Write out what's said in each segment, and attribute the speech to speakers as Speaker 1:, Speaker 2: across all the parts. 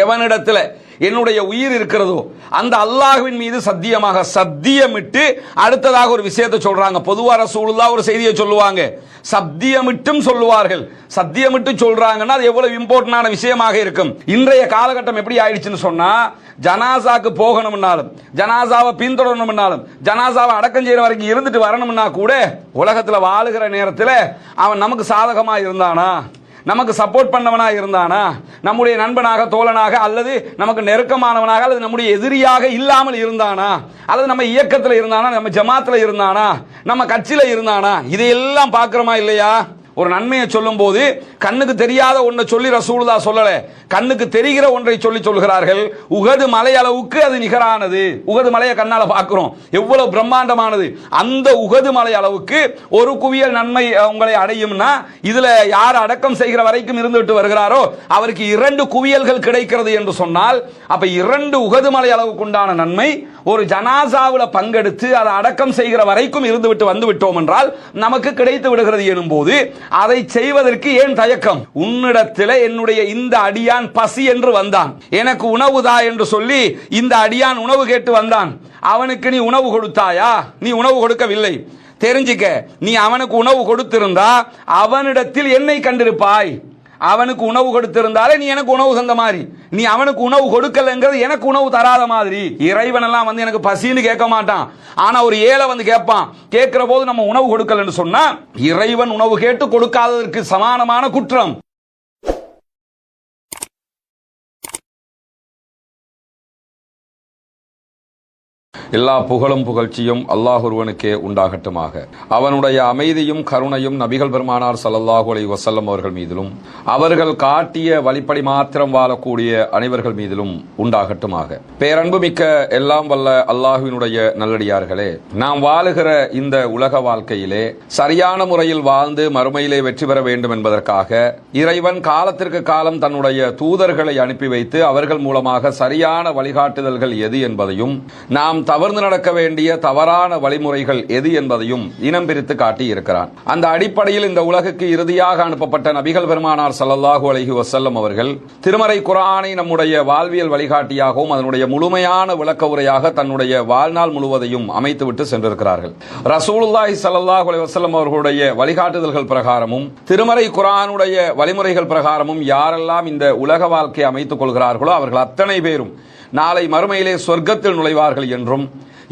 Speaker 1: எவனிடத்துல என்னுடைய உயிர் இருக்கிறதோ அந்த அல்லாஹ்வின் மீது சத்தியமாக சத்தியமிட்டு அடுத்ததாக ஒரு விஷயத்தை சொல்றாங்க. பொதுவா ரசூலுல்லாஹ் ஒரு செய்தியை சொல்லுவாங்க, சத்தியமிட்டும் சொல்லுவார்கள். சத்தியமிட்டு சொல்றாங்கன்னா அது எவ்வளவு இம்பார்ட்டன்டான விஷயமாக இருக்கும். இன்றைய காலகட்டம் எப்படி ஆயிடுச்சுன்னு சொன்னா, ஜனாசாக்கு போகணும்னாலும், ஜனாசாவை பின்தொடரணும்னாலும், ஜனாசாவை அடக்கம் செய்யற வரைக்கும் இருந்துட்டு வரணும்னா கூட உலகத்துல வாழுகிற நேரத்தில் அவன் நமக்கு சாதகமா இருந்தானா, நமக்கு சப்போர்ட் பண்ணவனா இருந்தானா, நம்முடைய நண்பனாக தோழனாக அல்லது நமக்கு நெருக்கமானவனாக அல்லது நம்முடைய எதிரியாக இல்லாமல் இருந்தானா, அல்லது நம்ம இயக்கத்தில் இருந்தானா, நம்ம ஜமாத்தில் இருந்தானா, நம்ம கட்சியில் இருந்தானா, இதையெல்லாம் பார்க்கிறோமா இல்லையா? ஒரு நன்மையை சொல்லும் போது கண்ணுக்கு தெரியாத ஒன்றை சொல்லி ரசூலுல்லாஹ் சொல்லல, கண்ணுக்கு தெரிகிற ஒன்றை சொல்லி சொல்கிறார்கள். உகது மலை அளவுக்கு அது நிகரானது. உகது மலையை கண்ணால பார்க்கிறோம், எவ்வளவு பிரம்மாண்டமானது. அந்த உகது மலை அளவுக்கு ஒரு குவியல் நன்மை உங்களை அடையும்னா, இதுல யார் அடக்கம் செய்கிற வரைக்கும் இருந்துட்டு வருகிறாரோ அவருக்கு 2 குவியல்கள் கிடைக்கிறது என்று சொன்னால், அப்ப 2 உகது மலை அளவுக்கு உண்டான நன்மை ஒரு ஜனாசாவுல பங்கெடுத்து அதை அடக்கம் செய்கிற வரைக்கும் இருந்துவிட்டு வந்து விட்டோம் என்றால் நமக்கு கிடைத்து விடுகிறது எனும் போது அதை செய்வதற்கு ஏன் தயக்கம்? உன்னிடத்தில் என்னுடைய இந்த அடியான் பசி என்று வந்தான், எனக்கு உணவுதா என்று சொல்லி இந்த அடியான் உணவு கேட்டு வந்தான். அவனுக்கு நீ உணவு கொடுத்தாயா? நீ உணவு கொடுக்கவில்லை. தெரிஞ்சுக்க, நீ அவனுக்கு உணவு கொடுத்திருந்தா அவனிடத்தில் என்னை கண்டிருப்பாய். அவனுக்கு உணவு கொடுத்திருந்தாலே நீ எனக்கு உணவு தந்த மாதிரி, நீ அவனுக்கு உணவு கொடுக்கலங்கிறது எனக்கு உணவு தராத மாதிரி. இறைவன் எல்லாம் வந்து எனக்கு பசின்னு கேட்க மாட்டான், ஆனா ஒரு ஏழை வந்து கேட்பான். கேட்கிற போது நம்ம உணவு கொடுக்கலன்னு சொன்னா இறைவன் உணவு கேட்டு கொடுக்காததற்கு சமானமான குற்றம். எல்லா புகழும் புகழ்ச்சியும் அல்லாஹ் ஒருவனுக்கே உண்டாகட்டுமாக. அவனுடைய அமைதியும் கருணையும் நபிகள் பெருமானார் ஸல்லல்லாஹு அலைஹி வஸல்லம் அவர்கள் மீதிலும் அவர்கள் காட்டிய வழிப்படி மாத்திரம் வாழக்கூடிய அனைவர்கள் மீதிலும் உண்டாகட்டுமாக. பேரன்பு மிக்க எல்லாம் வல்ல அல்லாஹ்வினுடைய நல்லடியார்களே, நாம் வாழுகிற இந்த உலக வாழ்க்கையிலே சரியான முறையில் வாழ்ந்து மறுமையிலே வெற்றி பெற வேண்டும் என்பதற்காக இறைவன் காலத்திற்கு காலம் தன்னுடைய தூதர்களை அனுப்பி வைத்து அவர்கள் மூலமாக சரியான வழிகாட்டுதல்கள் எது என்பதையும், நாம் தவறு நடக்க வேண்டிய தவறான வழிமுறைகள் எது என்பதையும் இனம் பிரித்து காட்டி இருக்கிறான். அந்த அடிப்படையில் இந்த உலகுக்கு இறுதியாக அனுப்பப்பட்ட நபிகள் பெருமானார் ஸல்லல்லாஹு அலைஹி வஸல்லம் அவர்கள் திருமறை குர்ஆனை நம்முடைய வாழ்வியல் வழிகாட்டியாகவும் அதனுடைய முழுமையான விளக்க உரையாக தன்னுடைய வாழ்நாள் முழுவதையும் அமைத்துவிட்டு சென்றிருக்கிறார்கள். ரசூலுல்லாஹி ஸல்லல்லாஹு அலைஹி வஸல்லம் அவர்களுடைய வழிகாட்டுதல்கள் பிரகாரமும் திருமறை குர்ஆனுடைய வழிமுறைகள் பிரகாரமும் யாரெல்லாம் இந்த உலக வாழ்க்கையை அமைத்துக் கொள்கிறார்களோ அவர்கள் அத்தனை பேரும் நாளை மறுமையிலே சொர்க்கத்தில் நுழைவார்கள் என்றும்,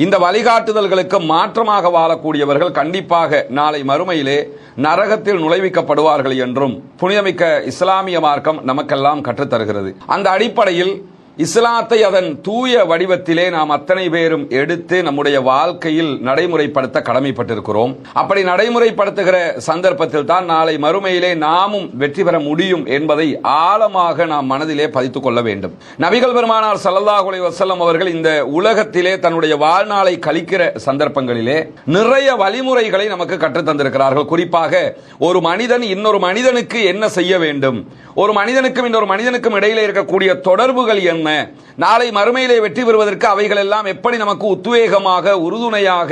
Speaker 1: இந்த வழிகாட்டுதல்களுக்கு மாற்றமாக வாழக்கூடியவர்கள் கண்டிப்பாக நாளை மறுமையிலே நரகத்தில் நுழைவிக்கப்படுவார்கள் என்றும் புனிதமிக்க இஸ்லாமிய மார்க்கம் நமக்கெல்லாம் கற்றுத்தருகிறது. அந்த அடிப்படையில் இஸ்லாத்தை அதன் தூய வடிவத்திலே நாம் அத்தனை பேரும் எடுத்து நம்முடைய வாழ்க்கையில் நடைமுறைப்படுத்த கடமைப்பட்டிருக்கிறோம். அப்படி நடைமுறைப்படுத்துகிற சந்தர்ப்பத்தில் தான் நாளை மறுமையிலே நாமும் வெற்றி பெற முடியும் என்பதை ஆழமாக நாம் மனதிலே பதித்துக் கொள்ள வேண்டும். நபிகள் பெருமானார் ஸல்லல்லாஹு அலைஹி வஸல்லம் அவர்கள் இந்த உலகத்திலே தன்னுடைய வாழ்நாளை கழிக்கிற சந்தர்ப்பங்களிலே நிறைய வழிமுறைகளை நமக்கு கற்றுத் தந்திருக்கிறார்கள். குறிப்பாக ஒரு மனிதன் இன்னொரு மனிதனுக்கு என்ன செய்ய வேண்டும், ஒரு மனிதனுக்கும் இன்னொரு மனிதனுக்கும் இடையிலே இருக்கக்கூடிய தொடர்புகள் என்ன, நாளை மறுமையிலே வெற்றி பெறுவதற்கு அவைகள் எல்லாம் எப்படி நமக்கு உத்வேகமாக உறுதுணையாக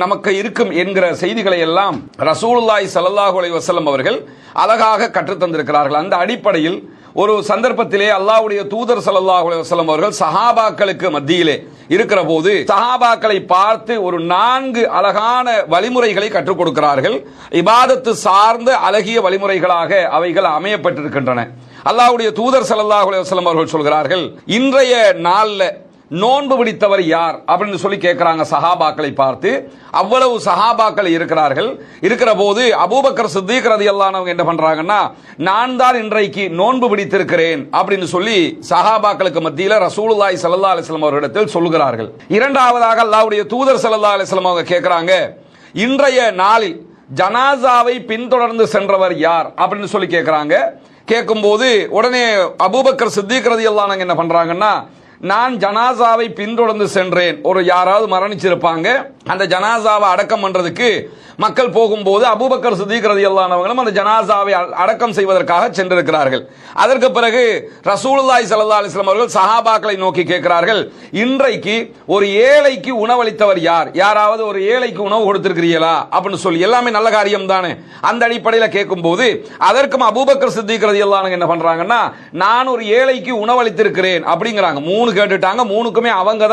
Speaker 1: நமக்கு இருக்கும் என்கிற செய்திகளை எல்லாம் ரசூலுல்லாஹி ஸல்லல்லாஹு அலைஹி வஸல்லம் அவர்கள் அழகாக கற்றுத் தந்திருக்கிறார்கள். அந்த அடிப்படையில் ஒரு சந்தர்ப்பத்திலே அல்லாஹ்வுடைய தூதர் ஸல்லல்லாஹு அலைஹி வஸல்லம் அவர்கள் சஹாபாக்களுக்கு மத்தியிலே இருக்கிற போது சஹாபாக்களை பார்த்து ஒரு 4 அழகான வழிமுறைகளை கற்றுக் கொடுக்கிறார்கள். இபாதத்து சார்ந்த அழகிய வழிமுறைகளாக அவைகள் அமையப்பட்டிருக்கின்றன. அல்லாஹ்வுடைய தூதர் ஸல்லல்லாஹு அலைஹி வஸல்லம் அவர்கள் சொல்கிறார்கள், இன்றைய நாள்ல நோன்பு பிடித்தவர் யார் அப்படின்னு சொல்லி கேட்கிறாங்க சஹாபாக்களை பார்த்து. அவ்வளவு சஹாபாக்கள் இருக்கிறார்கள். இருக்கிற போது அபூபக்கர் சித்திக் ரலியல்லாஹு அன்ஹு என்ன பண்றாங்கன்னா, நான் தான் இன்றைக்கு நோன்பு பிடித்திருக்கிறேன் அப்படின்னு சொல்லி சஹாபாக்களுக்கு மத்தியில் ரசூலுல்லாஹி ஸல்லல்லாஹு அலைஹி வஸல்லம் அவர்களிடத்தில் சொல்கிறார்கள். இரண்டாவதாக அல்லாஹ்வுடைய தூதர் ஸல்லல்லாஹு அலைஹி வஸல்லம் அவங்க கேட்கிறாங்க, இன்றைய நாளில் ஜனாசாவை பின்தொடர்ந்து சென்றவர் யார் அப்படின்னு சொல்லி கேட்கிறாங்க. கேட்கும்போது உடனே அபூபக்கர் சித்திக் ரலியல்லாஹு அன்ஹு என்ன பண்றாங்கன்னா, நான் ஜனாசாவை பின்தொடர்ந்து சென்றேன். ஒரு யாராவது மரணிச்சிருப்பாங்க, அந்த ஜனாசாவை அடக்கம் பண்றதுக்கு மக்கள் போகும்போது அபூபக்கர் சித்திக் ரலியல்லாஹு அன்ஹுவும் அந்த ஜனாசாவை அடக்கம் செய்வதற்காக சென்றிருக்கிறார்கள். அதற்கு பிறகு ரசூலுல்லாஹி ஸல்லல்லாஹு அலைஹி வஸல்லம் அவர்கள் சஹாபாக்களை நோக்கி கேட்கிறார்கள், இன்றைக்கு ஒரு ஏழைக்கு உணவளித்தவர் யார்? யாராவது ஒரு ஏழைக்கு உணவு கொடுத்திருக்கிறீர்களா அப்படின்னு சொல்லி. எல்லாமே நல்ல காரியம் தானே. அந்த அடிப்படையில் கேட்கும்போது அதற்கும் அபூபக்கர் சித்திக் ரலியல்லாஹு அன்ஹு என்ன பண்றாங்கன்னா, நான் ஒரு ஏழைக்கு உணவளித்திருக்கிறேன் அப்படிங்கிறாங்க. 3 கேட்டுட்டாங்க. 3க்குமே அவங்க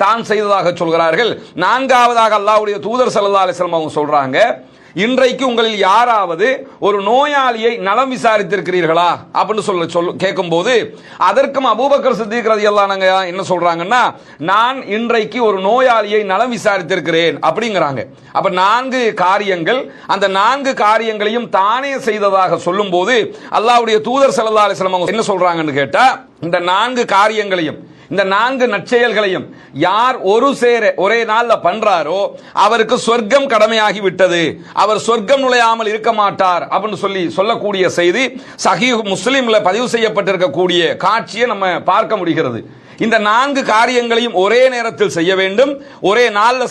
Speaker 1: தான் செய்ததாக சொல்கிறார்கள். 4வதாக அல்லாஹ்வுடைய தூதர் ஸல்லல்லாஹு அலைஹி வஸல்லம் அவங்க சொல்றாங்க, இன்றைக்கு உங்களில் யாராவது ஒரு நோயாளியை நலம் விசாரித்திருக்கிறீர்களா அப்படின்னு சொல்ல கேட்கும்போது அதற்கும் அபூபக்கர் சித்திக் ரலியல்லாஹு அன்ஹு என்ன சொல்றாங்கன்னா, நான் இன்றைக்கு ஒரு நோயாளியை நலம் விசாரித்திருக்கிறேன் அப்படிங்கிறாங்க. அப்ப 4 காரியங்கள், அந்த 4 காரியங்களையும் தானே செய்ததாக சொல்லும் போது அல்லாஹ்வுடைய தூதர் ஸல்லல்லாஹு அலைஹி வஸல்லம் என்ன சொல்றாங்கன்னு கேட்டா, இந்த 4 காரியங்களையும், இந்த 4 நற்செயல்களையும் யார் ஒரு சேர ஒரே நாள்ல பண்றாரோ அவருக்கு சொர்க்கம் கடமையாகி விட்டது, அவர் சொர்க்கம் நுழையாமல் இருக்க மாட்டார் அப்படின்னு சொல்லக்கூடிய செய்தி சஹீஹ் முஸ்லிம்ல பதிவு செய்யப்பட்டிருக்கக்கூடிய காட்சியை நம்ம பார்க்க முடிகிறது. இந்த 4 காரியங்களையும் ஒரே நேரத்தில் செய்ய வேண்டும், ஒரே நாள்ல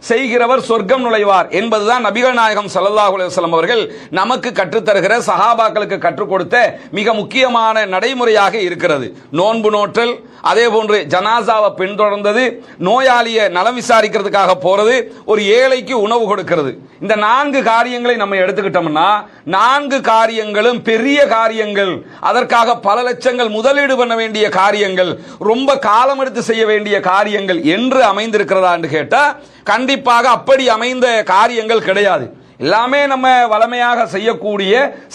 Speaker 1: செய்கிறவர் சொர்க்கம் நுழைவார் என்பதுதான் நபிகள் நாயகம் ஸல்லல்லாஹு அலைஹி வஸல்லம் அவர்கள் நமக்கு கற்றுத்தருகிற, சஹாபாக்களுக்கு கற்றுக் கொடுத்த மிக முக்கியமான நடைமுறையாக இருக்கிறது. நோன்பு நோற்றல், அதே போன்று ஜனாசாவை பின்தொடர்ந்தது, நோயாளியை நலம் விசாரிக்கிறதுக்காக போறது, ஒரு ஏழைக்கு உணவு கொடுக்கிறது. இந்த 4 காரியங்களை நம்ம எடுத்துக்கிட்டோம்னா 4 காரியங்களும் பெரிய காரியங்கள், அதற்காக பல லட்சங்கள் முதலீடு பண்ண வேண்டிய காரியங்கள், ரொம்ப காலம் எடுத்து செய்ய வேண்டிய காரியங்கள் என்று அமைந்திருக்கிறதா என்று கேட்டா கண்டிப்பாக அப்படி அமைந்த காரியங்கள் கிடையாது. எல்லாமே நம்ம வளமையாக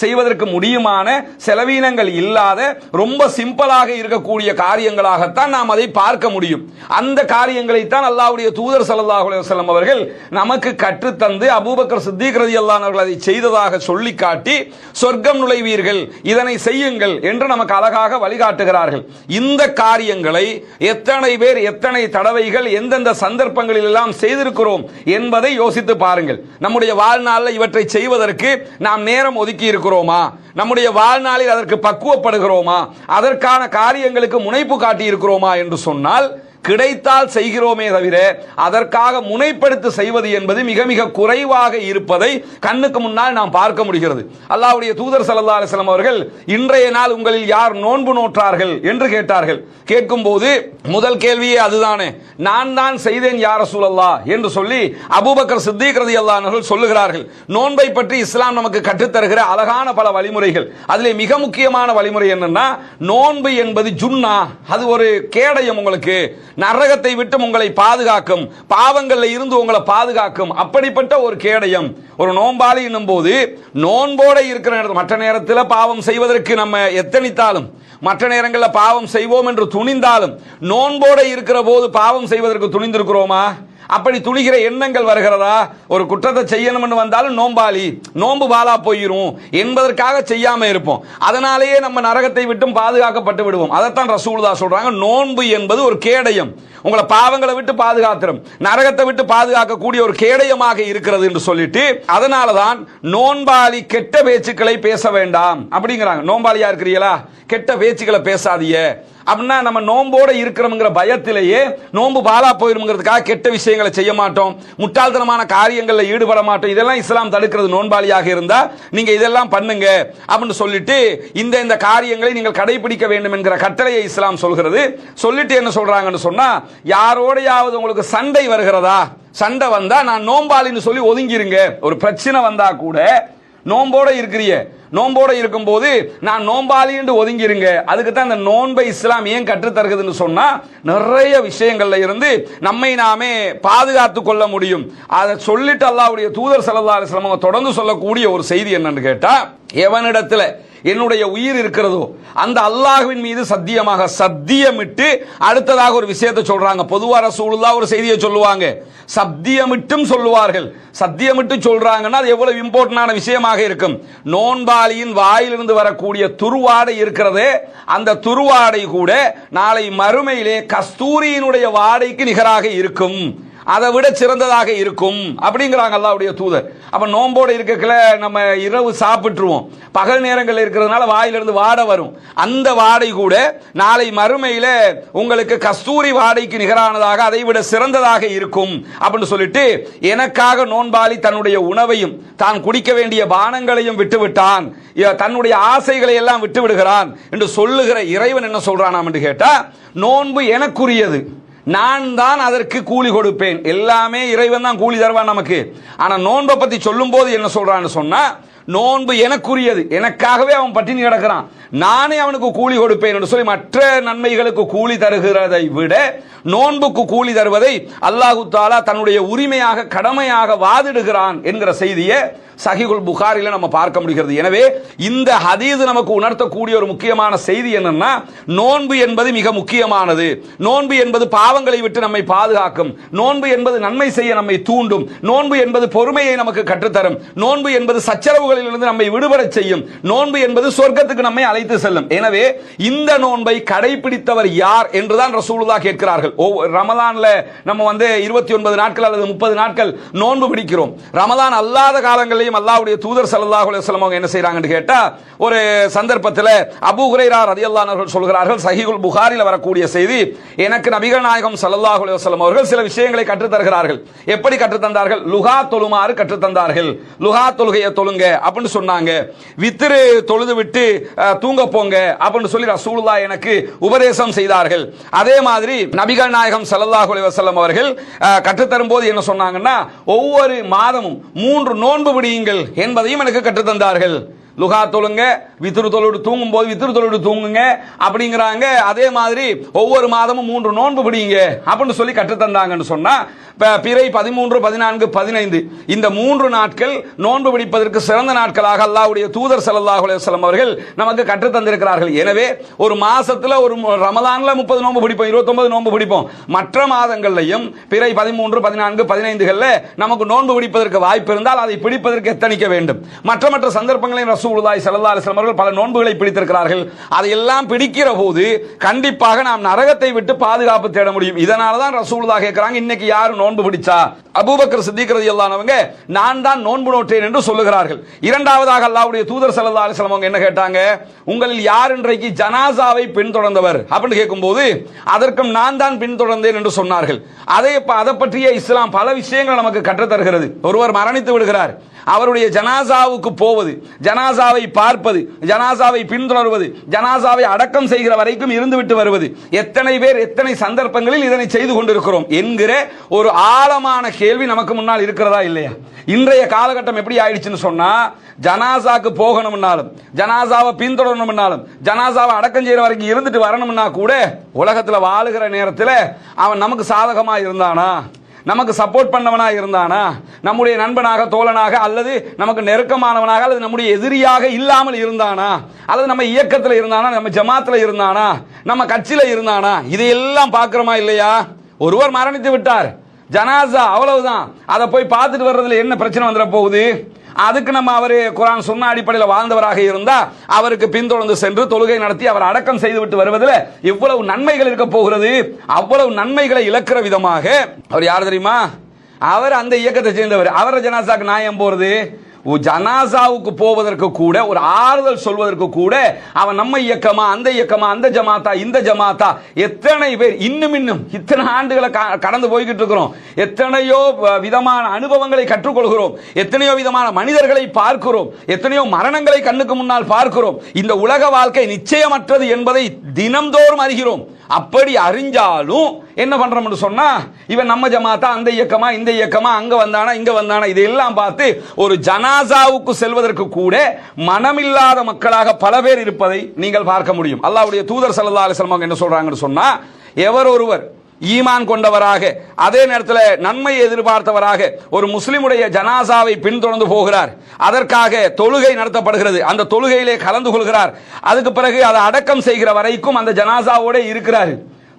Speaker 1: செய்வதற்கு முடியுமான, செலவீனங்கள் இல்லாத, ரொம்ப சிம்பிளாக இருக்கக்கூடிய காரியங்களாகத்தான் நாம் அதை பார்க்க முடியும். அந்த காரியங்களைத்தான் அல்லாஹ்வுடைய தூதர் ஸல்லல்லாஹு அலைஹி வஸல்லம் அவர்கள் நமக்கு கற்றுத்தந்து அபூபக்கர் சித்திக் ரலியல்லாஹு அன்ஹு அவர்கள் அதை செய்ததாக சொல்லி காட்டி, சொர்க்கம் நுழைவீர்கள், இதனை செய்யுங்கள் என்று நமக்கு அழகாக வழிகாட்டுகிறார்கள். இந்த காரியங்களை எத்தனை பேர், எத்தனை தடவைகள், எந்தெந்த சந்தர்ப்பங்களில் எல்லாம் செய்திருக்கிறோம் என்பதை யோசித்து பாருங்கள். நம்முடைய வாழ்நாள் இவற்றை செய்வதற்கு நாம் நேரம் ஒதுக்கி இருக்கிறோமா? நம்முடைய வாழ்நாளில் அதற்கு பக்குவப்படுகிறோமா? அதற்கான காரியங்களுக்கு முனைப்பு காட்டி இருக்கிறோமா என்று சொன்னால் கிடைத்தால் செய்கிறோமே தவிர அதற்காக முனைப்படுத்தி செய்வது என்பது மிக மிக குறைவாக இருப்பதை கண்ணுக்கு முன்னால் நாம் பார்க்க முடிகிறது. அல்லாஹ்வுடைய தூதர் ஸல்லல்லாஹு அலைஹி வஸல்லம் அவர்கள் இன்றைய நாள் உங்களில் யார் நோன்பு நோற்றார்கள் என்று கேட்டார்கள். கேட்கும்போது முதல் கேள்வியே அதுதானே, நான் தான் செய்தேன் யா ரசூலல்லாஹ் என்று சொல்லி அபூபக்கர் சித்திக் ரலியல்லாஹு அன்ஹு அவர்கள் சொல்லுகிறார்கள். நோன்பை பற்றி இஸ்லாம் நமக்கு கற்றுத்தருகிற அழகான பல வழிமுறைகள், அதிலே மிக முக்கியமான வழிமுறை என்னன்னா, நோன்பு என்பது ஜுன்னா, அது ஒரு கேடயம், உங்களுக்கு நரகத்தை விட்டு உங்களை பாதுகாக்கும், பாவங்கள்ல இருந்து உங்களை பாதுகாக்கும், அப்படிப்பட்ட ஒரு கேடயம். ஒரு நோன்பாளி என்னும் போது நோன்போட இருக்கிற நேரத்தில், மற்ற நேரத்தில் பாவம் செய்வதற்கு நம்ம எத்தனித்தாலும், மற்ற நேரங்களில் பாவம் செய்வோம் என்று துணிந்தாலும், நோன்போட இருக்கிற போது பாவம் செய்வதற்கு துணிந்திருக்கிறோமா? அப்படி துணிகிற எண்ணங்கள் வருகிறதா? ஒரு குற்றத்தை செய்யணும்னு வந்தாலும் நோம்பாளி, நோன்பு பாலா போயிரும் என்பதற்காக செய்யாம இருப்போம். அதனாலேயே நம்ம நரகத்தை விட்டும் பாதுகாக்கப்பட்டு விடுவோம். அதைத்தான் ரசூலுல்லாஹ் சொல்றாங்க, நோன்பு என்பது ஒரு கேடயம், உங்களை பாவங்களை விட்டு பாதுகாத்துரும், நரகத்தை விட்டு பாதுகாக்கக்கூடிய ஒரு கேடயமாக இருக்கிறது என்று சொல்லிட்டு, அதனாலதான் நோன்பாளி கெட்ட பேச்சுக்களை பேச வேண்டாம் அப்படிங்கிறாங்க. நோன்பாளியா இருக்கிறீங்களா, கெட்ட பேச்சுக்களை பேசாதீங்க அப்படின்னா, நம்ம நோம்போட இருக்கிறோம்ங்கிற பயத்திலேயே நோன்பு பாலா போயிருங்கிறதுக்காக கெட்ட விஷயங்களை செய்ய மாட்டோம், முட்டாள்தனமான காரியங்களில் ஈடுபட மாட்டோம். இதெல்லாம் இஸ்லாம் தடுக்கிறது. நோன்பாளியாக இருந்தா நீங்க இதெல்லாம் பண்ணுங்க அப்படின்னு சொல்லிட்டு இந்த காரியங்களை நீங்கள் கடைபிடிக்க வேண்டும் என்கிற கட்டளையை இஸ்லாம் சொல்கிறது. சொல்லிட்டு என்ன சொல்றாங்கன்னு சொன்னா, யாரோடையாவது உங்களுக்கு சண்டை வருகிறதா, சண்டை வந்தா நான் நோன்பாளின்னு சொல்லி ஒதுங்கிருங்க. ஒரு பிரச்சனை வந்தா கூட நோம்போட இருக்கிறீங்க, நோம்போட இருக்கும் போது நான் நோம்பாளி என்று ஒதுங்கிருங்க. அதுக்கு தான் இந்த நோன்பை இஸ்லாம் ஏன் கற்றுத் தருகிறதுன்னு சொன்னா, நிறைய விஷயங்கள்ல இருந்து நம்மை நாமே பாதுகாத்துக் கொள்ள முடியும். அதை சொல்லிட்டு அல்லாஹ்வுடைய தூதர் ஸல்லல்லாஹு அலைஹி வஸல்லம் தொடர்ந்து சொல்லக்கூடிய ஒரு செய்தி என்னன்னு கேட்டா, எவனிடத்துல என்னுடைய உயிர் இருக்கிறதோ அந்த அல்லாஹ்வின் மீது சத்தியமாக, சத்தியமிட்டு அடுத்ததாக ஒரு விஷயத்தை சொல்றாங்க. பொதுவா ரசூலுல்லாஹ் ஒரு செய்தியை சொல்லுவாங்க, சத்தியமிட்டும் சொல்லுவார்கள். சத்தியமிட்டு சொல்றாங்கன்னா அது எவ்வளவு இம்பார்ட்டன்டான விஷயமாக இருக்கும். நோன்பாளியின் வாயிலிருந்து வரக்கூடிய துருவாடை இருக்கிறதே, அந்த துருவாடை கூட நாளை மறுமையிலே கஸ்தூரியினுடைய வாடைக்கு நிகராக இருக்கும் அதை விட சிறந்ததாக இருக்கும் அப்படிங்கிறாங்க அல்லாஹ்வுடைய தூதர். அப்ப நோம்போடு இருக்கல நம்ம இரவு சாப்பிட்டுருவோம், பகல் நேரங்கள் இருக்கிறதுனால வாயிலிருந்து வாடை வரும். அந்த வாடை கூட நாளை மறுமையில உங்களுக்கு கஸ்தூரி வாடைக்கு நிகரானதாக, அதை விட சிறந்ததாக இருக்கும் அப்படின்னு சொல்லிட்டு எனக்காக நோன்பாளி தன்னுடைய உணவையும் தான் குடிக்க வேண்டிய பானங்களையும் விட்டுவிட்டான், தன்னுடைய ஆசைகளை எல்லாம் விட்டு விடுகிறான் என்று சொல்லுகிற இறைவன் என்ன சொல்றானாம் என்று கேட்டா, நோன்பு எனக்குரியது, நான் தான் அதற்கு கூலி கொடுப்பேன். எல்லாமே இறைவன் தான் கூலி தருவான் நமக்கு. ஆனா நோன்பை பத்தி சொல்லும் போது என்ன சொல்றான்னு சொன்னா, நோன்பு எனக்குரியது, எனக்காகவே அவன் பட்டினி கிடக்கிறான், நானே அவனுக்கு கூலி கொடுப்பேன் என்று சொல்லி மற்ற நன்மைகளுக்கு கூலி தருகிறதை விட நோன்புக்கு கூலி தருவதை அல்லாஹு தாலா தன்னுடைய உரிமையாக கடமையாக வாதிடுகிறான் என்கிற செய்தியை சஹீஹுல் புகாரில நம்ம பார்க்க முடிகிறது. எனவே இந்த ஹதீஸ் நமக்கு உணர்த்தக்கூடிய ஒரு முக்கியமான செய்தி என்னன்னா, நோன்பு என்பது மிக முக்கியமானது. நோன்பு என்பது பாவங்களை விட்டு நம்மை பாதுகாக்கும். நோன்பு என்பது நன்மை செய்ய நம்மை தூண்டும். நோன்பு என்பது பொறுமையை நமக்கு கற்றுத்தரும். நோன்பு என்பது சச்சரவுகளில் இருந்து நம்மை விடுபட செய்யும். நோன்பு என்பது சொர்க்கத்துக்கு நம்மை அழைத்து செல்லும். எனவே இந்த நோன்பை கடைபிடித்தவர் யார் என்றுதான் ரசூலுல்லாஹ் கேட்கிறார்கள். ரமலான்ல நம்ம 29 நாட்கள் அல்லது 30 நாட்கள் நோன்பு பிடிக்கிறோம். ரமலான் அல்லாத காலங்களில் அல்லாஹ்வுடைய தூதர் ஸல்லல்லாஹு அலைஹி வஸல்லம் அவங்க என்ன செய்றாங்கன்னு கேட்டா, ஒரு சந்தர்ப்பத்தில் அபூ ஹுரைரா ரலியல்லாஹு அன்ஹு சொல்கிறார்கள், சஹீஹுல் புகாரில வரக்கூடிய செய்தி, எனக்கு நபிகள் நாயகம் ஸல்லல்லாஹு அலைஹி வஸல்லம் அவர்கள் சில விஷயங்களை கற்றுத் தருகிறார்கள். எப்படி கற்றுத் தந்தார்கள்? லுஹா தொழுமாறு கற்றுத் தந்தார்கள். லுஹா தொழுகையை தொழுங்க அப்படின்னு சொன்னாங்க. வித்ரு தொழுது விட்டு தூங்க போங்க அப்படின்னு சொல்லி ரசூலுல்லாஹ் எனக்கு உபதேசம் செய்தார்கள். அதே மாதிரி நபிகள் நாயகம் ஸல்லல்லாஹு அலைஹி வஸல்லம் அவர்கள் கற்றுத் தரும்போது என்ன சொன்னாங்கன்னா, ஒவ்வொரு மாதமும் 3 நோன்பு பிடியுங்கள் என்பதையும் எனக்கு கற்றுத் தந்தார்கள். லுஹா தொழுங்க, வித்ரு தொழுடு தூங்கும் போது வித்ரு தொழுடு தூங்குங்க அப்படிங்கிறாங்க. அதே மாதிரி ஒவ்வொரு மாதமும் 3 நோன்பு பிடிங்க அப்படின்னு சொல்லி கற்றுத் தந்தாங்கன்னு சொன்னா, பிறை 13, 14, 15 இந்த 3 நாட்கள் நோன்பு பிடிப்பதற்கு சிறந்த நாட்களாக அல்லாஹ்வுடைய தூதர் ஸல்லல்லாஹு அலைஹி வஸல்லம் அவர்கள் நமக்கு கற்றுத் தந்திருக்கிறார்கள். எனவே ஒரு மாசத்துல ஒரு ரமலான்ல 30 நோன்பு பிடிப்போம், 29 நோன்பு பிடிப்போம். மற்ற மாதங்கள்லையும் பிறை 13, 14, 15 நமக்கு நோன்பு பிடிப்பதற்கு வாய்ப்பு இருந்தால் அதை பிடிப்பதற்கு எத்தனிக்க வேண்டும். மற்ற சந்தர்ப்பங்களையும் ரசூலுல்லாஹி ஸல்லல்லாஹு அலைஹி வஸல்லம் அவர்கள் பல நோன்புகளை பிடித்திருக்கிறார்கள். அதையெல்லாம் பிடிக்கிற போது கண்டிப்பாக நாம் நரகத்தை விட்டு பாதுகாப்பு தேட முடியும். இதனால தான் ரசூலுல்லாஹ் கேட்கிறாங்க, இன்னைக்கு யாரு நோன்பு பிடிச்சா? அபூபக்கர் சித்திக் ரலியல்லாஹு அன்ஹு நான் தான் நோன்பு நோற்றேன் என்று சொல்லுகிறார்கள். இரண்டாவதாக அல்லாஹ்வுடைய தூதர் ஸல்லல்லாஹு அலைஹி வஸல்லம் அவங்க என்ன கேட்டாங்க, உங்களில் யார் இன்றைக்கு ஜனாசாவை பின்தொடர்ந்தவர் அப்படின்னு கேட்கும்போது அதற்கும் நான் தான் பின்தொடர்ந்தேன் என்று சொன்னார்கள். அதை பற்றிய இஸ்லாம் பல விஷயங்கள் நமக்கு கற்றுத் தருகிறது. ஒருவர் மரணித்து விடுகிறார், அவருடைய ஜனாசாவுக்கு போவது, ஜனாசாவை பார்ப்பது, ஜனாசாவை பின்தொடர்வது, ஜனாசாவை அடக்கம் செய்கிற வரைக்கும் இருந்துவிட்டு வருவது, எத்தனை பேர் எத்தனை சந்தர்ப்பங்களில் இதனை செய்து கொண்டிருக்கிறோம் என்கிற ஒரு ஆழமான கேள்வி நமக்கு முன்னால் இருக்கிறதா இல்லையா? இன்றைய காலகட்டம் எப்படி ஆயிடுச்சுன்னு சொன்னா, ஜனாசாக்கு போகணும்னாலும், ஜனாசாவை பின்தொடரணும்னாலும், ஜனாசாவை அடக்கம் செய்யற வரைக்கும் இருந்துட்டு வரணும்னா கூட உலகத்துல வாழுகிற நேரத்தில் அவன் நமக்கு சாதகமா இருந்தானா, நமக்கு சப்போர்ட் பண்ணவனா இருந்தானா, நம்முடைய நண்பனாக தோழனாக அல்லது நமக்கு நெருக்கமானவனாக அல்லது நம்முடைய எதிரியாக இல்லாமல் இருந்தானா, அல்லது நம்ம இயக்கத்தில் இருந்தானா, நம்ம ஜமாத்தில் இருந்தானா, நம்ம கட்சியில் இருந்தானா, இதையெல்லாம் பார்க்கிறோமா இல்லையா? ஒருவர் மரணித்து விட்டார், ஜனாசா அவ்வளவுதான், அதை போய் பார்த்துட்டு வர்றதுல என்ன பிரச்சனை வந்துட போகுது? அதுக்கு நம்ம அவர் குர்ஆன் சுன்னா அடிப்படையில் வாழ்ந்தவராக இருந்தா அவருக்கு பின்தொடர்ந்து சென்று தொழுகை நடத்தி அவர் அடக்கம் செய்து விட்டு வருவதில் எவ்வளவு நன்மைகள் இருக்க போகிறது. அவ்வளவு நன்மைகளை இழக்கிற விதமாக அவர் யார் தெரியுமா? அவர் அந்த இயக்கத்தை சேர்ந்தவர். அவர ஜனாசாக்கு நியாயம் போறது, ஜனாசாவுக்கு போவதற்கு கூட ஒரு ஆறுதல் சொல்வதற்கு கூட அவன் நம்ம இயக்கமா, அந்த இயக்கமா, அந்த ஜமாத்தா, இந்த ஜமாத்தா, எத்தனை பேர் இன்னும் இத்தனை ஆண்டுகளை கடந்து போய்கிட்டு இருக்கிறோம். எத்தனையோ விதமான அனுபவங்களை கற்றுக்கொள்கிறோம், எத்தனையோ விதமான மனிதர்களை பார்க்கிறோம், எத்தனையோ மரணங்களை கண்ணுக்கு முன்னால் பார்க்கிறோம். இந்த உலக வாழ்க்கை நிச்சயமற்றது என்பதை தினம்தோறும் அறிகிறோம். அப்படி அறிஞ்சாலும் என்ன பண்றோம்னு சொன்னா, இவன் நம்ம ஜமாத்தா, அந்த இயக்கமா, இந்த இயக்கமா, அங்க வந்தானா, இங்க வந்தானா, இதெல்லாம் பார்த்து ஒரு ஜனாசாவுக்கு செல்வதற்கு கூட மனமில்லாத மக்களாக பல பேர் இருப்பதை நீங்கள் பார்க்க முடியும். அல்லாஹ்வுடைய தூதர் ஸல்லல்லாஹு அலைஹி வஸல்லம் என்ன சொல்றாங்கன்னு சொன்னா, எவர் ஒருவர் ஈமான் கொண்டவராக அதே நேரத்தில் நன்மை எதிர்பார்த்தவராக ஒரு முஸ்லிமுடைய ஜனாசாவை பின்தொடர்ந்து போகிறார், அதற்காக தொழுகை நடத்தப்படுகிறது, அந்த தொழுகையிலே கலந்து கொள்கிறார், அதுக்கு பிறகு அதை அடக்கம் செய்கிற வரைக்கும் அந்த ஜனாசாவோட இருக்கிறார்,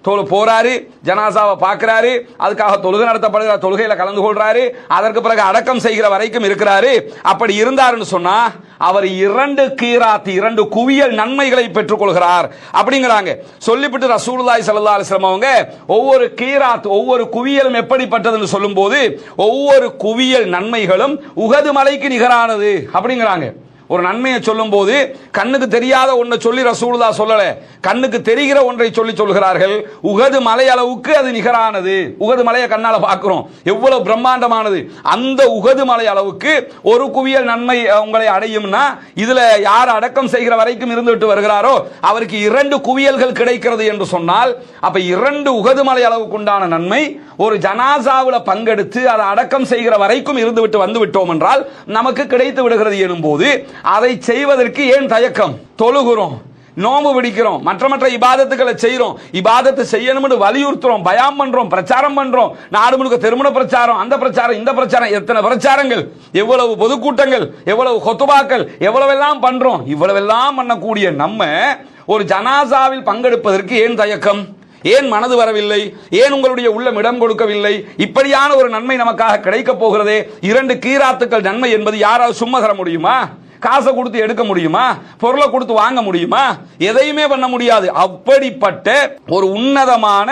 Speaker 1: போறாரு, ஜனாசாவை பார்க்கிறாரு, அதுக்காக தொழுகை நடத்தப்படுகிற தொழுகையில கலந்து கொள்றாரு, அதற்கு பிறகு அடக்கம் செய்கிற வரைக்கும் இருக்கிறாரு. அப்படி இருந்தாருன்னு சொன்னா அவர் 2 கீராத் 2 குவியல் நன்மைகளை பெற்றுக் கொள்கிறார் அப்படிங்கிறாங்க. சொல்லிவிட்டு ரசூலுல்லாஹி ஸல்லல்லாஹு அலைஹி வஸல்லம் அவங்க ஒவ்வொரு கீராத் ஒவ்வொரு குவியலும் எப்படிப்பட்டதுன்னு சொல்லும்போது ஒவ்வொரு குவியல் நன்மைகளும் உஹது மலைக்கு நிகரானது அப்படிங்கிறாங்க. ஒரு நன்மையை சொல்லும் போது கண்ணுக்கு தெரியாத ஒன்றை சொல்லி ரசூலுல்லாஹ் சொல்லல, கண்ணுக்கு தெரிகிற ஒன்றை சொல்லி சொல்கிறார்கள். உஹது மலை அளவுக்கு அது நிகரானது. உஹது மலையை கண்ணால பார்க்கிறோம், எவ்வளவு பிரம்மாண்டமானது. அந்த உஹது மலை அளவுக்கு ஒரு குவியல் நன்மை உங்களை அடையும்னா இதுல யார் அடக்கம் செய்கிற வரைக்கும் இருந்துவிட்டு வருகிறாரோ அவருக்கு 2 குவியல்கள் கிடைக்கிறது என்று சொன்னால், அப்ப 2 உஹது மலை அளவுக்கு உண்டான நன்மை ஒரு ஜனாசாவில் பங்கெடுத்து அதை அடக்கம் செய்கிற வரைக்கும் இருந்துவிட்டு வந்து விட்டோம் என்றால் நமக்கு கிடைத்து விடுகிறது எனும்போது அதை செய்வதற்கு ஏன் தயக்கம்? தொழுகிறோம், நோம்பு பிடிக்கிறோம், மற்ற இபாதத்துக்களை செய்யறோம், இபாதத்தை செய்யணும்னு வலியுறுத்துறோம், பயான் பண்றோம், பிரச்சாரம் பண்றோம், நாடு முழுக்க திருமண பிரச்சாரம், அந்த பிரச்சாரம் இந்த பிரச்சாரம், எத்தனை பிரச்சாரங்கள், எவ்வளவு பொதுக்கூட்டங்கள், எவ்வளவு கொத்துபாக்கள், எவ்வளவெல்லாம் பண்றோம். இவ்வளவெல்லாம் பண்ணக்கூடிய நம்ம ஒரு ஜனாசாவில் பங்கெடுப்பதற்கு ஏன் தயக்கம்? ஏன் மனது வரவில்லை? ஏன் உங்களுடைய உள்ளம் இடம் கொடுக்கவில்லை? இப்படியான ஒரு நன்மை நமக்காக கிடைக்க போகிறதே, 2 கீராத்துக்கள் நன்மை என்பது யாராவது சும்மா தர முடியுமா? காசை கொடுத்து எடுக்க முடியுமா? பொருளை கொடுத்து வாங்க முடியுமா? எதையுமே பண்ண முடியாது. அப்படிப்பட்ட ஒரு உன்னதமான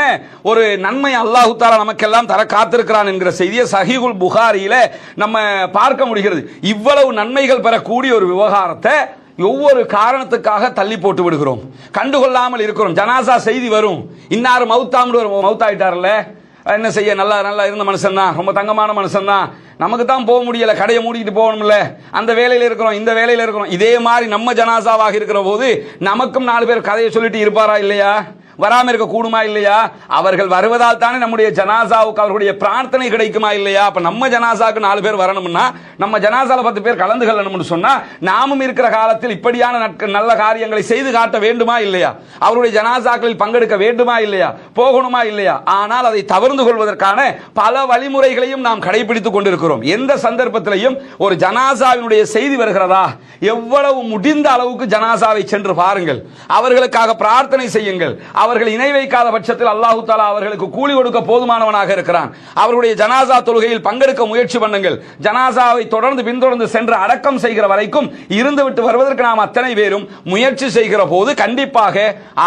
Speaker 1: ஒரு நன்மை அல்லாஹ் தஆலா நமக்கெல்லாம் தர காத்திருக்கிறான் என்கிற செய்தியை சஹீஹுல் புகாரியில நம்ம பார்க்க முடிகிறது. இவ்வளவு நன்மைகள் பெறக்கூடிய ஒரு விவகாரத்தை ஒவ்வொரு காரணத்துக்காக தள்ளி போட்டு விடுகிறோம், கண்டுகொள்ளாமல் இருக்கிறோம். ஜனாசா செய்தி வரும், இன்னார் மவுத்தாயிட்டார்ல, என்ன செய்ய, நல்லா நல்லா இருந்த மனுஷன் தான், ரொம்ப தங்கமான மனுஷன் தான், நமக்கு தான் போக முடியல, கடையை மூடிட்டு போகணும்ல, அந்த வேலையில் இருக்கிறோம், இந்த வேலையில் இருக்கிறோம். இதே மாதிரி நம்ம ஜனாசாவாக இருக்கிற போது நமக்கும் 4 பேர் கதையை சொல்லிட்டு இருப்பாரா இல்லையா? வராம இருக்க கூடுமா இல்லையா? அவர்கள் வருவதால் தானே நம்முடைய ஜனாசாவுக்கு அவர்களுடைய பிரார்த்தனை கிடைக்குமா இல்லையா? அப்ப நம்ம ஜனாசாவுக்கு 4 பேர் வரணும்னா, நம்ம ஜனாசால 10 பேர் கலந்து கொள்ளணும்னு சொன்னா நாமும் இருக்கிற காலத்தில் இப்படியான நல்ல காரியங்களை செய்து காட்ட வேண்டுமா இல்லையா? அவருடைய ஜனாசாக்களில் பங்கெடுக்க வேண்டுமா இல்லையா? போகணுமா இல்லையா? ஆனால் அதை தவிர்த்து கொள்வதற்கான பல வழிமுறைகளையும் நாம் கடைபிடித்துக் கொண்டிருக்கிறோம். எந்த சந்தர்ப்பத்திலையும் ஒரு ஜனாசாவினுடைய செய்தி வருகிறதா, எவ்வளவு முடிந்த அளவுக்கு ஜனாசாவை சென்று பாருங்கள், அவர்களுக்காக பிரார்த்தனை செய்யுங்கள். அவர்கள் இணை வைக்காத பட்சத்தில் அல்லாஹ் தஆலா அவர்களுக்கு கூலி கொடுக்க போதுமானவனாக இருக்கிறான். அவருடைய ஜனாசா தொழுகையில் பங்கெடுக்க முயற்சி பண்ணுங்கள். ஜனாசாவை பின்தொடர்ந்து சென்று அடக்கம் செய்கிற வரைக்கும் இருந்துவிட்டு வருவதற்கு நாம் அத்தனை பேரும் முயற்சி செய்கிற போது கண்டிப்பாக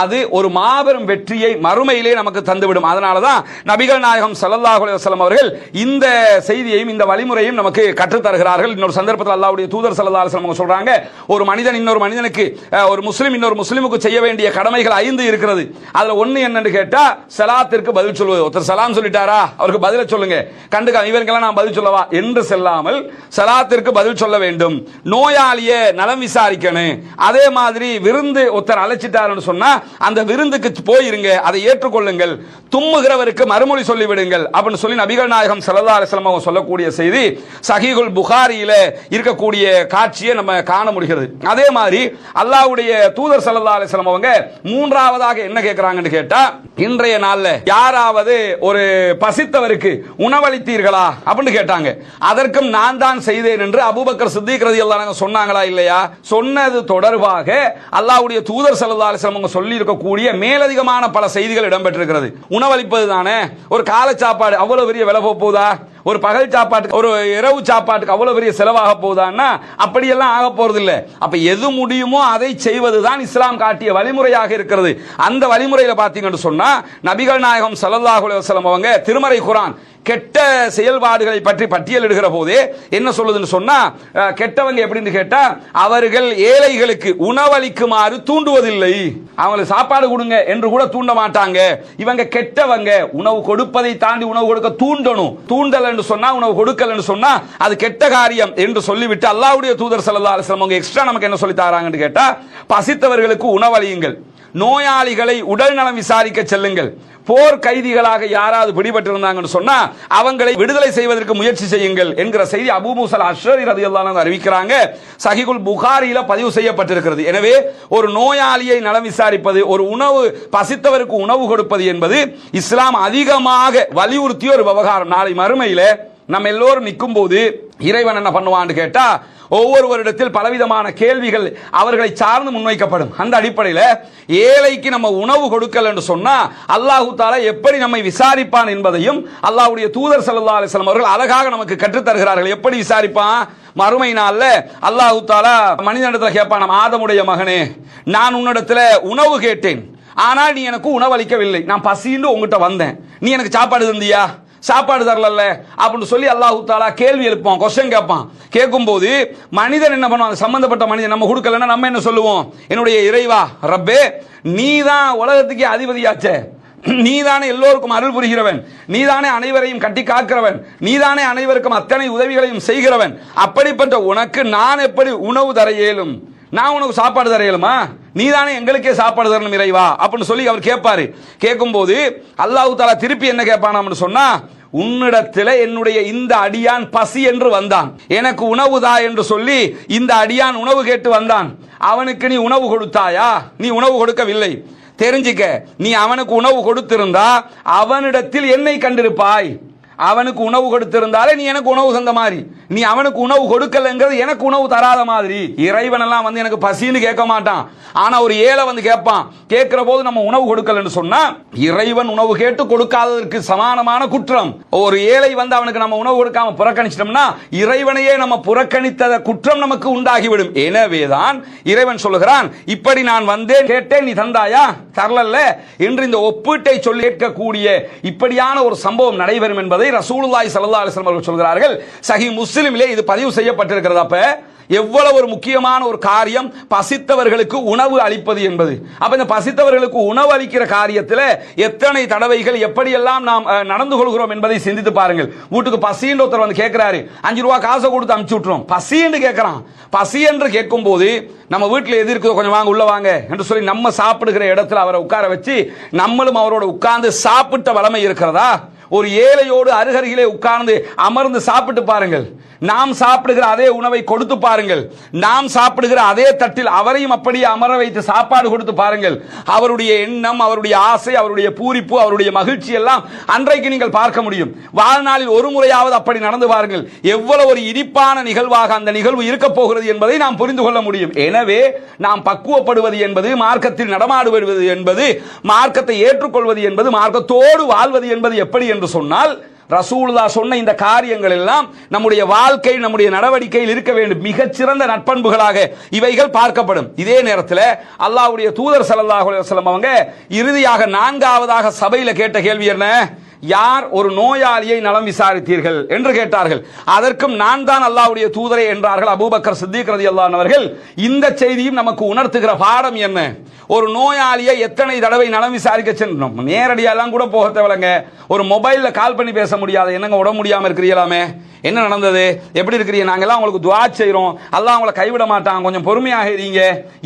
Speaker 1: அது ஒரு மாபெரும் வெற்றியை மறுமையிலே நமக்கு தந்துவிடும். அதனாலதான் நபிகள் நாயகம் ஸல்லல்லாஹு அலைஹி வஸல்லம் அவர்கள் இந்த செய்தியையும் இந்த வழிமுறையும் நமக்கு கற்றுத் தருகிறார்கள். இன்னொரு சந்தர்ப்பத்தில் அல்லாஹ்வுடைய தூதர் ஸல்லல்லாஹு அலைஹி வஸல்லம் சொல்றாங்க, ஒரு மனிதன் இன்னொரு மனிதனுக்கு, ஒரு முஸ்லிம் இன்னொரு முஸ்லிமுக்கு செய்ய வேண்டிய கடமைகள் 5 இருக்கிறது. அதுல ஒண்ணு என்னன்னு கேட்டா சலாத்திற்கு பதில் சொல்வது. ஒருத்தர் சலாம் சொல்லிட்டாரா, அவருக்கு பதில சொல்லுங்க, கண்டுக்க இவருக்கெல்லாம் நான் பதில் சொல்லவா என்று செல்லாமல் சலாத்திற்கு பதில் சொல்ல வேண்டும். நோயாளியை நலம் விசாரிக்கணும். அதே மாதிரி விருந்து ஒருத்தர் அழைச்சிட்டாருன்னு சொன்னா அந்த விருந்துக்கு போயிருங்க, அதை ஏற்றுக்கொள்ளுங்கள். தும்முகிறவருக்கு மறுமொழி சொல்லிவிடுங்கள் அப்படின்னு சொல்லி நபிகள் நாயகம் ஸல்லல்லாஹு அலைஹி வஸல்லம் அவங்க சொல்லக்கூடிய செய்தி சஹீஹுல் புகாரியில இருக்கக்கூடிய காட்சியை நம்ம காண முடிகிறது. அதே மாதிரி அல்லாஹ்வுடைய தூதர் ஸல்லல்லாஹு அலைஹி வஸல்லம் அவங்க மூன்றாவதாக என்ன கேட்கிறாங்கன்னு கேட்டா, இன்றைய நாள்ல யாராவது ஒரு பசித்தவருக்கு உணவளித்தீர்களா அப்படின்னு கேட்டாங்க. அதற்கும் நான் தான் செய்தேன் என்று அபூபக்கர் சித்திக் ரலியல்லாஹு அன்ஹு சொன்னாங்களா இல்லையா? சொன்னது தொடர்பாக அல்லாஹ்வுடைய தூதர் ஸல்லல்லாஹு அலைஹி வஸல்லம் சொல்லி இருக்கக்கூடிய மேலதிகமான பல செய்திகள் இடம்பெற்றிருக்கிறது. உணவளிப்பது தானே, ஒரு காலை சாப்பாடு அவ்வளவு பெரிய விலை போகுதா? ஒரு பகல் சாப்பாட்டுக்கு, ஒரு இரவு சாப்பாட்டுக்கு அவ்வளவு பெரிய செலவாக போகுதான்னா அப்படியெல்லாம் ஆக போறது இல்லை. அப்ப எது முடியுமோ அதை செய்வதுதான் இஸ்லாம் காட்டிய வழிமுறையாக இருக்கிறது. அந்த வழிமுறையில பாத்தீங்கன்னு சொன்னா நபிகள் நாயகம் ஸல்லல்லாஹு அலைஹி வஸல்லம் அவங்க திருமறை குர்ஆன் கெட்ட செயல்பாடுகளை பற்றி பட்டியலிடுகிற போதே என்ன சொல்லுதுன்னு சொன்னா, கெட்டவங்க எப்படின்னு கேட்டா அவர்கள் ஏழைகளுக்கு உணவளிக்குமாறு தூண்டுவதில்லை, அவங்களுக்கு சாப்பாடு கொடுங்க என்று கூட தூண்ட மாட்டாங்க. இவங்க கெட்டவங்க, உணவு கொடுப்பதை தாண்டி உணவு கொடுக்க தூண்டணும். தூண்டல் என்று சொன்னா, உணவு கொடுக்கல் என்று சொன்னா அது கெட்ட காரியம் என்று சொல்லிவிட்டு அல்லாஹ்வுடைய தூதர் ஸல்லல்லாஹு அலைஹி வஸல்லம் எக்ஸ்ட்ரா நமக்கு என்ன சொல்லி தராங்கன்னு கேட்டா, பசித்தவர்களுக்கு உணவளியுங்கள், நோயாளிகளை உடல் நலம் விசாரிக்க செல்லுங்கள், போர் கைதிகளாக யாராவது பிடிபட்டிருந்தாங்கன்னு சொன்னா அவங்களை விடுதலை செய்வதற்கு முயற்சி செய்யுங்கள் என்கிற செய்தி அபூ மூஸா அல்-அஷ்அரி ரலியல்லாஹு அன்ஹு அறிவிக்கிறாங்க. சஹீஹுல் புகாரியில பதிவு செய்யப்பட்டிருக்கிறது. எனவே ஒரு நோயாளியை நலம் விசாரிப்பது, ஒரு உணவு பசித்தவருக்கு உணவு கொடுப்பது என்பது இஸ்லாம் அதிகமாக வலியுறுத்திய ஒரு விவகாரம். நாளை மறுமையில நம்ம எல்லோரும் நிற்கும் போது இறைவன் என்ன பண்ணுவான்னு கேட்டா, ஒவ்வொருவரிடத்தில் பலவிதமான கேள்விகள் அவர்களை சார்ந்து முன்வைக்கப்படும். அந்த அடிப்படையில் ஏழைக்கு நம்ம உணவு கொடுக்கல என்று சொன்னா அல்லாஹு தாலா எப்படி நம்மை விசாரிப்பான் என்பதையும் அல்லாஹ்வுடைய தூதர் ஸல்லல்லாஹு அலைஹி வஸல்லம் அவர்கள் அழகாக நமக்கு கற்றுத் தருகிறார்கள். எப்படி விசாரிப்பான்? மறுமை நாள்ல அல்லாஹு தாலா மனிதனிடத்தில் கேட்பான், ஆதமுடைய மகனே, நான் உன்னிடத்துல உணவு கேட்டேன், ஆனால் நீ எனக்கு உணவளிக்கவில்லை. நான் பசின்னு உங்ககிட்ட வந்தேன், நீ எனக்கு சாப்பாடு தந்தியா? சாப்பாடு தரல அப்படின்னு சொல்லி அல்லாஹு தாலா கேள்வி எழுப்பான், கொஸ்டின் கேட்பான். கேட்கும்போது மனிதன் என்ன பண்ணுவான்? சம்பந்தப்பட்ட மனிதன் நம்ம கொடுக்கலன்னா நம்ம என்ன சொல்லுவோம்? என்னுடைய இறைவா, ரப்பே, நீ தான் உலகத்துக்கே அதிபதியாச்சே, நீதானே எல்லோருக்கும் அருள் புரிகிறவன், நீதானே அனைவரையும் கட்டி காக்கிறவன், நீதானே அனைவருக்கும் அத்தனை உதவிகளையும் செய்கிறவன், அப்படிப்பட்ட உனக்கு நான் எப்படி உணவு தர இயலும்? நான் உனக்கு சாப்பாடு தர இயலுமா? நீதானே எங்களுக்கே சாப்பாடு தரணும் இறைவா அப்படின்னு சொல்லி அவர் கேட்பாரு. கேட்கும்போது அல்லாஹ் தாலா திருப்பி என்ன கேட்பானாம்னு சொன்னா, உன்னிடத்தில் என்னுடைய இந்த அடியான் பசி என்று வந்தான், எனக்கு உணவுதா என்று சொல்லி இந்த அடியான் உணவு கேட்டு வந்தான், அவனுக்கு நீ உணவு கொடுத்தாயா? நீ உணவு கொடுக்கவில்லை. தெரிஞ்சுக்க, நீ அவனுக்கு உணவு கொடுத்திருந்தா அவனிடத்தில் என்னை கண்டிருப்பாய். அவனுக்கு உணவு கொடுத்திருந்தாலே நீ எனக்கு உணவு தந்த மாதிரி, நீ அவனுக்கு உணவு கொடுக்கலங்கிறது எனக்கு உணவு தராத மாதிரி. இறைவன் எல்லாம் வந்து எனக்கு பசின்னு கேட்க மாட்டான், ஆனா ஒரு ஏழை வந்து கேட்பான். கேட்கிற போது நம்ம உணவு கொடுக்கலன்னு சொன்னா இறைவன் உணவு கேட்டு கொடுக்காததற்கு சமானமான குற்றம். ஒரு ஏழை வந்து அவனுக்கு நம்ம உணவு கொடுக்காம புறக்கணிச்சிட்டோம்னா இறைவனையே நம்ம புறக்கணித்த குற்றம் நமக்கு உண்டாகிவிடும். எனவேதான் இறைவன் சொல்லுகிறான், இப்படி நான் வந்தேன், கேட்டேன், நீ தந்தாயா? தரல என்று இந்த ஒப்பீட்டை சொல்லி கேட்கக்கூடிய இப்படியான ஒரு சம்பவம் நடைபெறும் என்பதை ரசூலுல்லாஹி ஸல்லல்லாஹு அலைஹி வஸல்லம் அவர்கள் சொல்கிறார்கள். சஹீஹ் முஸ்லிமிலே இது பதிவு செய்யப்பட்டிருக்கிறது. அப்ப எவ்வளவு ஒரு முக்கியமான ஒரு காரியம் பசித்தவர்களுக்கு உணவு அளிப்பது என்பது. அப்ப இந்த பசித்தவர்களுக்கு உணவு அளிக்கிற காரியத்தில் எத்தனை தடவைகள் எப்படியெல்லாம் நாம் நடந்து கொள்கிறோம் என்பதை சிந்தித்து பாருங்கள். வீட்டுக்கு பசின்னு ஒருத்தர் வந்து கேட்கிறாரு, 5 ரூபா காசை கொடுத்து அனுப்பிச்சு விட்டுறோம். பசி என்று கேட்கிறான். பசி என்று கேட்கும் போது நம்ம வீட்டில் எது இருக்குதோ கொஞ்சம் வாங்க, உள்ள வாங்க என்று சொல்லி நம்ம சாப்பிடுகிற இடத்துல அவரை உட்கார வச்சு நம்மளும் அவரோட உட்கார்ந்து சாப்பிட்ட வளமை இருக்கிறதா? ஒரு ஏழையோடு அருகருகிலே உட்கார்ந்து அமர்ந்து சாப்பிட்டு பாருங்கள். நாம் சாப்பிடுகிற அதே உணவை கொடுத்து பாருங்கள். நாம் சாப்பிடுகிற அதே தட்டில் அவரையும் அப்படியே அமர வைத்து சாப்பாடு கொடுத்து பாருங்கள். அவருடைய எண்ணம், அவருடைய ஆசை, அவருடைய பூரிப்பு, அவருடைய மகிழ்ச்சி எல்லாம் அன்றைக்கு நீங்கள் பார்க்க முடியும். வாழ்நாளில் ஒரு முறையாவது அப்படி நடந்து பாருங்கள். எவ்வளவு ஒரு இனிப்பான நிகழ்வாக அந்த நிகழ்வு இருக்க போகிறது என்பதை நாம் புரிந்து கொள்ள முடியும். எனவே நாம் பக்குவப்படுவது என்பது, மார்க்கத்தில் நடமாடுவது என்பது, மார்க்கத்தை ஏற்றுக்கொள்வது என்பது, மார்க்கத்தோடு வாழ்வது என்பது எப்படி என்று சொன்னால், ரசூலுல்லாஹ் சொன்ன இந்த காரியங்கள் எல்லாம் நம்முடைய வாழ்க்கை, நம்முடைய நடவடிக்கையில் இருக்க வேண்டும். மிகச்சிறந்த நட்பண்புகளாக இவைகள் பார்க்கப்படும். இதே நேரத்தில் அல்லாஹ்வுடைய தூதர் ஸல்லல்லாஹு அலைஹி வஸல்லம் அவங்க இறுதியாக 4வதாக சபையில கேட்ட கேள்வி என்ன? யார் ஒரு நோயாளியை நலம் விசாரித்தீர்கள் என்று கேட்டார்கள். அதற்கும் நான் தான் அல்லாஹ்வுடைய தூதரே என்றார்கள் அபூபக்கர் சித்திக் ரலியல்லாஹு அன்ஹு அவர்கள். இந்த செய்தியும் நமக்கு உணர்த்துகிற பாடம் என்ன? ஒரு நோயாளியை எத்தனை தடவை நலம் விசாரிக்க சென்றோம்? நேரடியெல்லாம் கூட போக தேவையில்லைங்க. ஒரு மொபைல்ல கால் பண்ணி பேச முடியாது. என்னங்க உடம்பு முடியாம இருக்கிறீங்களாமே, என்ன நடந்தது, எப்படி இருக்கிறீங்க, நாங்கெல்லாம் உங்களுக்கு துஆ செய்றோம், அல்லாஹ் உங்களை கைவிட மாட்டான், கொஞ்சம் பொறுமையாக இருங்க.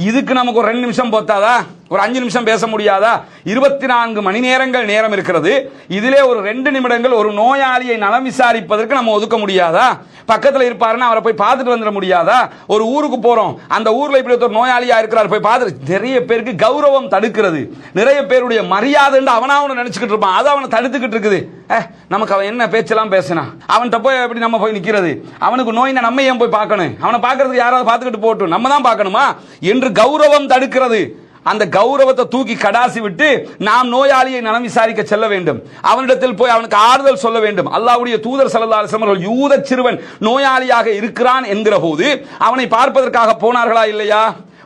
Speaker 1: இதுக்கு நமக்கு ஒரு 2 நிமிஷம் போதாதா? ஒரு 5 நிமிஷம் பேச முடியாதா? 24 மணி நேரங்கள் நேரம் இருக்கிறது. இதிலே ஒரு 2 நிமிடங்கள் ஒரு நோயாளியை நலம் விசாரிப்பதற்கு நம்ம ஒதுக்க முடியாதா? பக்கத்தில் இருப்பாருன்னா அவரை போய் பார்த்துட்டு வந்துட முடியாதா? ஒரு ஊருக்கு போறோம், அந்த ஊர்ல இப்படி ஒரு நோயாளியா இருக்கிறார், போய் பார்த்து. நிறைய பேருக்கு கௌரவம் தடுக்கிறது, நிறைய பேருடைய மரியாதை அவனா அவனை நினைச்சுக்கிட்டு இருப்பான், அது அவனை தடுத்துக்கிட்டு இருக்குது. நமக்கு அவன் என்ன பேச்செல்லாம் பேசினா அவன்கிட்ட போய் எப்படி நம்ம போய் நிக்கிறது? அவனுக்கு நோயினா நம்ம ஏன் போய் பார்க்கணும்? அவனை பார்க்கறதுக்கு யாராவது பார்த்துக்கிட்டு போட்டும், நம்ம தான் பார்க்கணுமா என்று கௌரவம் தடுக்கிறது. அந்த கௌரவத்தை தூக்கி கடாசி விட்டு நாம் நோயாளியை நலம் விசாரிக்க செல்ல வேண்டும். அவனிடத்தில் போய் அவனுக்கு ஆறுதல் சொல்ல வேண்டும். அல்லாஹ்வுடைய தூதர் ஸல்லல்லாஹு அலைஹி வஸல்லம் யூத சிறுவன் நோயாளியாக இருக்கிறான் என்கிற போது அவனை பார்ப்பதற்காக போனார்களா இல்லையா?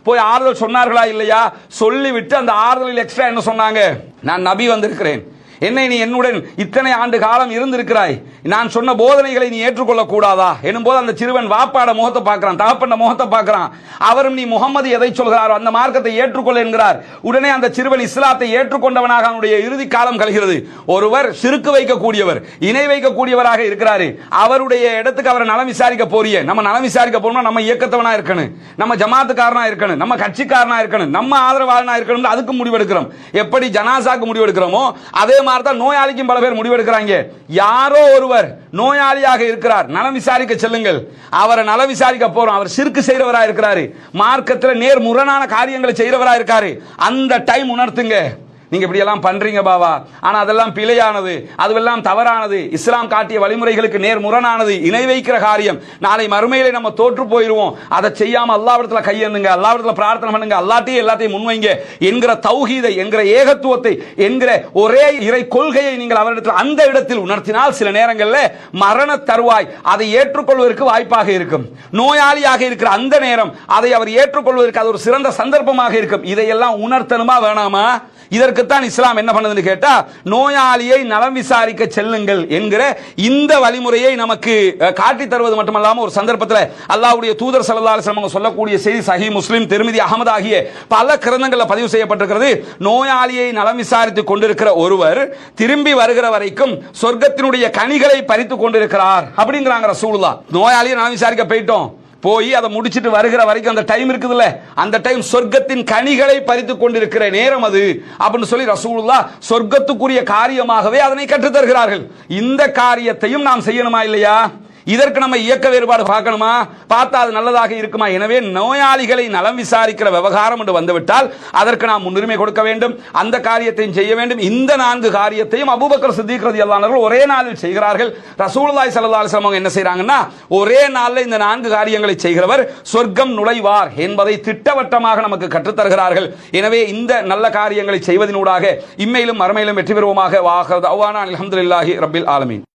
Speaker 1: போய் ஆறுதல் சொன்னார்களா இல்லையா? சொல்லிவிட்டு அந்த ஆறுதலில் எக்ஸ்ட்ரா என்ன சொன்னாங்க? நான் நபி வந்திருக்கிறேன், என்னை நீ என்னுடன் இத்தனை ஆண்டு காலம் இருந்திருக்கிறாய், நான் சொன்ன போதனைகளை நீ ஏற்றுக்கொள்ள கூடாதா எனும் போது அந்த சிறுவன் வாப்பாட முகத்தை பார்க்கிறான், தகப்பன முகத்தை பார்க்கிறான். அவரும் நீ முகமது எதை சொல்கிறாரோ அந்த மார்க்கத்தை ஏற்றுக்கொள்ள என்கிறார். உடனே அந்த சிறுவன் இஸ்லாத்தை ஏற்றுக்கொண்டவனாக அவனுடைய இறுதி காலம் கழிகிறது. ஒருவர் சிறுக்கு வைக்கக்கூடியவர், இணை வைக்கக்கூடியவராக இருக்கிறாரு, அவருடைய இடத்துக்கு அவரை நலம் விசாரிக்க போறிய. நம்ம நலம் விசாரிக்க போறோம்னா நம்ம இயக்கத்தவனா இருக்கணும், நம்ம ஜமாத்துக்காரனா இருக்கணும், நம்ம கட்சிக்காரனா இருக்கணும், நம்ம ஆதரவாளனா இருக்கணும். அதுக்கு முடிவெடுக்கிறோம். எப்படி ஜனாசாக்கு முடிவெடுக்கிறோமோ அதே நோயாளிக்கும் பல பேர் முடிவெடுக்கிறாங்க. யாரோ ஒருவர் நோயாளியாக இருக்கிறார், நலம் விசாரிக்க செல்லுங்கள். அவரை நலம் விசாரிக்க போறோம், அவர் சிறுக்கு செய்றவராக இருக்கிறாரு, மார்க்கத்தில் நேர் முரணான காரியங்களை செய்றவராக இருக்காரு. அந்த டைம் உணர்த்துங்க. நீங்க இப்படி எல்லாம் பண்றீங்க பாவா, ஆனா அதெல்லாம் பிழையானது, அதுவெல்லாம் தவறானது, இஸ்லாம் காட்டிய வழிமுறைகளுக்கு நேர்முரணானது, இணை வைக்கிற காரியம், நாளை மறுமையிலே நம்ம தோற்று போயிருவோம், அதை செய்யாம அல்லாஹ்விடத்துல கையேந்துங்க, அல்லாஹ்விடத்துல பிரார்த்தனை பண்ணுங்க, அல்லாஹ்ட்டே எல்லாத்தையும் முன்வைங்க என்கிற தௌஹீதை, என்கிற ஏகத்துவத்தை, என்கிற ஒரே இறை கொள்கையை நீங்கள் அவரிடத்தில் அந்த இடத்தில் உணர்த்தினால் சில நேரங்களில் மரண தருவாய் அதை ஏற்றுக்கொள்வதற்கு வாய்ப்பாக இருக்கும். நோயாளியாக இருக்கிற அந்த நேரம் அதை அவர் ஏற்றுக்கொள்வதற்கு அது ஒரு சிறந்த சந்தர்ப்பமாக இருக்கும். இதையெல்லாம் உணர்த்தணுமா வேணாமா? இதற்குத்தான் இஸ்லாம் என்ன பண்ணுதுன்னு கேட்டா, நோயாளியை நலம் விசாரிக்க செல்லுங்கள் என்கிற இந்த வழிமுறையை நமக்கு காட்டி தருவது மட்டுமல்லாமல் ஒரு சந்தர்ப்பத்தில் அல்லாஹ்வுடைய தூதர் ஸல்லல்லாஹு அலைஹி வஸல்லம் சொல்லக்கூடிய செய்தி சஹீஹ் முஸ்லிம், திர்மிதி, அஹ்மத் ஆகிய பல கிரந்தங்களில் பதிவு செய்யப்பட்டிருக்கிறது. நோயாளியை நலம் விசாரித்துக் கொண்டிருக்கிற ஒருவர் திரும்பி வருகிற வரைக்கும் சொர்க்கத்தினுடைய கனிகளை பறித்துக் கொண்டிருக்கிறார் அப்படிங்கிறாங்க ரசூலுல்லாஹ். நோயாளியை நலம் விசாரிக்க போயிட்டோம், போய் அதை முடிச்சிட்டு வருகிற வரைக்கும் அந்த டைம் இருக்குதுல்ல, அந்த டைம் சொர்க்கத்தின் கனிகளை பறித்துக் கொண்டிருக்கிற நேரம் அது அப்படின்னு சொல்லி ரசூலுல்லாஹ் சொர்க்கத்துக்குரிய காரியமாகவே அதனை கற்றுத் தருகிறார்கள். இந்த காரியத்தையும் நாம் செய்யணுமா இல்லையா? இதற்கு நம்ம இயக்க வேறுபாடு பார்க்கணுமா? பார்த்தா அது நல்லதாக இருக்குமா? எனவே நோயாளிகளை நலம் விசாரிக்கிற விவகாரம் என்று வந்துவிட்டால் அதற்கு நாம் முன்னுரிமை கொடுக்க வேண்டும், அந்த காரியத்தையும் செய்ய வேண்டும். இந்த 4 காரியத்தையும் அபூபக்கர் சித்திக் ரலியல்லாஹு அன்ஹு ஒரே நாளில் செய்கிறார்கள். ரசூலுல்லாஹி ஸல்லல்லாஹு அலைஹி வஸல்லம் என்ன செய்றாங்கன்னா, ஒரே நாளில் இந்த 4 காரியங்களை செய்கிறவர் சொர்க்கம் நுழைவார் என்பதை திட்டவட்டமாக நமக்கு கற்றுத் தருகிறார்கள். எனவே இந்த நல்ல காரியங்களை செய்வதனூடாக இம்மையிலும் மறுமையிலும் வெற்றி பெறுவோமாக. வாஹர் தஅவானா அல்ஹம்துலில்லாஹி ரப்பில் ஆலமீன்.